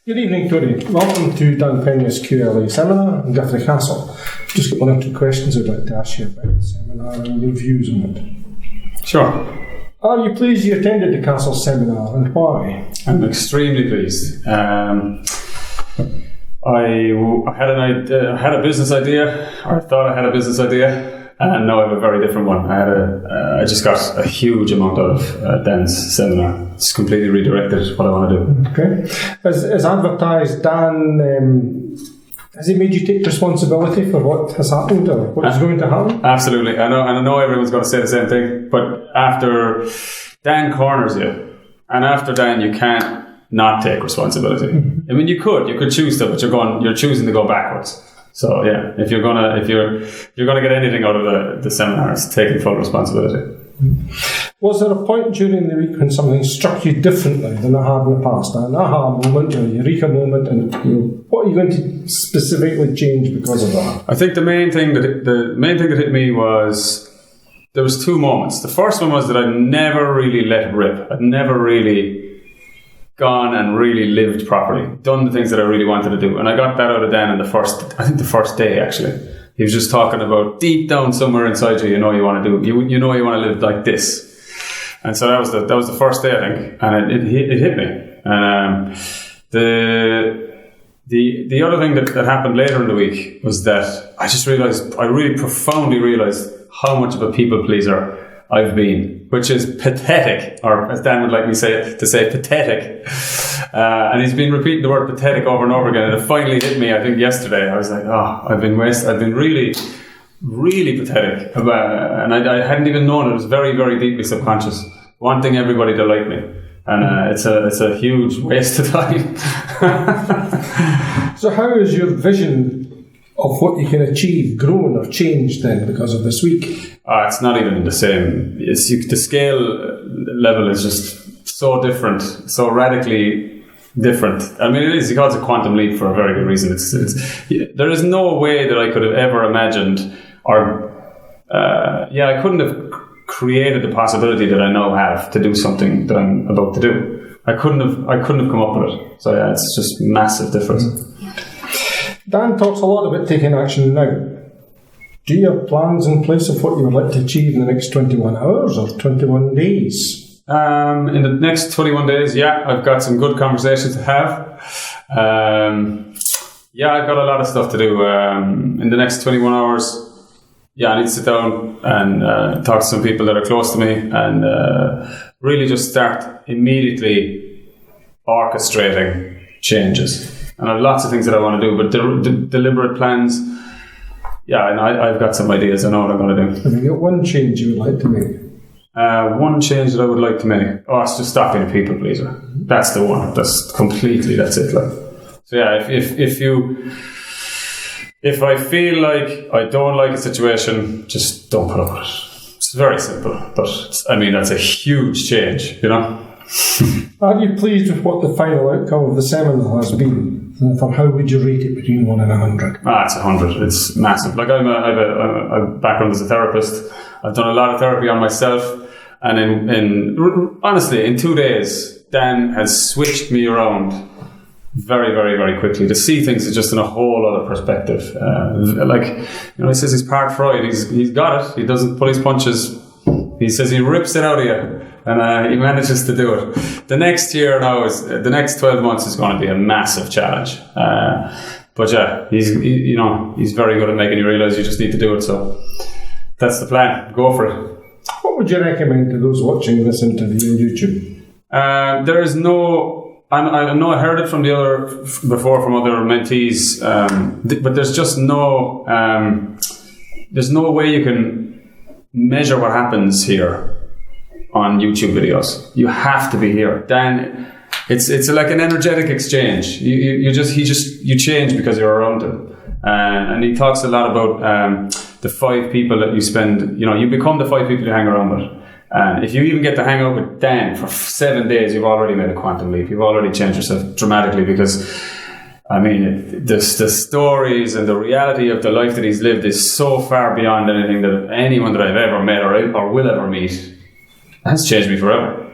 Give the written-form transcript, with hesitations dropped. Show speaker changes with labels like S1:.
S1: Good evening, Tony. Welcome to Dan Peña's QLA Seminar in QLA Castle. Just got one or two questions I'd like to ask you about the seminar and your views on it.
S2: Sure.
S1: Are you pleased you attended the Castle Seminar and why?
S2: I'm extremely pleased. I had a business idea, or I thought I had a business idea, and now I have a very different one. I just got a huge amount out of Dan's seminar. It's completely redirected what I want to do.
S1: Okay. As advertised, Dan, has he made you take responsibility for what has happened or what is going to happen?
S2: Absolutely. I know everyone's going to say the same thing, but after Dan corners you, and after Dan you can't not take responsibility. Mm-hmm. I mean, you could choose to, but you're choosing to go backwards. So yeah, if you're gonna get anything out of the seminar, it's taking full responsibility.
S1: Was there a point during the week when something struck you differently than it had in the past? An aha moment or a eureka moment, and what are you going to specifically change because of that?
S2: I think the main thing that hit me was there was two moments. The first one was that I never really let rip. I'd never really gone and really lived properly, done the things that I really wanted to do. And I got that out of Dan in the first day actually. He was just talking about deep down somewhere inside you, you want to do, you know you want to live like this. And so that was the first day, I think, and it hit me. And the other thing that happened later in the week was that I really profoundly realized how much of a people pleaser I've been, which is pathetic, or as Dan would like me to say pathetic. And he's been repeating the word pathetic over and over again, and it finally hit me, I think yesterday. I was like, I've been really, really pathetic and I hadn't even known it. It was very, very deeply subconscious, wanting everybody to like me. And it's a huge waste of time.
S1: So how is your vision of what you can achieve grown or changed then because of this week?
S2: It's not even the same. The scale level is just so different, so radically different. I mean, he calls it quantum leap for a very good reason. There is no way that I could have ever imagined, I couldn't have created the possibility that I now have to do something that I'm about to do. I couldn't have come up with it. So yeah, it's just massive difference.
S1: Dan talks a lot about taking action now. Do you have plans in place of what you would like to achieve in the next 21 hours or 21 days?
S2: In the next 21 days, I've got some good conversations to have. I've got a lot of stuff to do. In the next 21 hours, I need to sit down and talk to some people that are close to me and really just start immediately orchestrating changes. And I have lots of things that I want to do, but deliberate plans. And I've got some ideas. I know what I'm going to do.
S1: Have you got one change you would like to make?
S2: One change that I would like to make. It's just stop being a people pleaser. That's the one. That's it. Like, so if I feel like I don't like a situation, just don't put up with it. It's very simple, but that's a huge change.
S1: Are you pleased with what the final outcome of the seminar has been? And for how would you rate it between 1 and 100?
S2: It's 100. It's massive. Like I have a background as a therapist. I've done a lot of therapy on myself, and honestly, in 2 days, Dan has switched me around very, very, very quickly to see things just in a whole other perspective. He says he's part Freud. He's got it. He doesn't pull his punches. He says he rips it out of you. And he manages to do it. The next year now the next 12 months is going to be a massive challenge. He's very good at making you realize you just need to do it. So that's the plan. Go for it.
S1: What would you recommend to those watching this interview on YouTube?
S2: There is no. I know I heard it from from other mentees, but there's just no. There's no way you can measure what happens here on YouTube videos. You have to be here. Dan, it's like an energetic exchange. You change because you're around him. And he talks a lot about the 5 people that you spend, you become the 5 people you hang around with. And if you even get to hang out with Dan for 7 days, you've already made a quantum leap. You've already changed yourself dramatically because, the stories and the reality of the life that he's lived is so far beyond anything that anyone that I've ever met or will ever meet. That's changed me forever.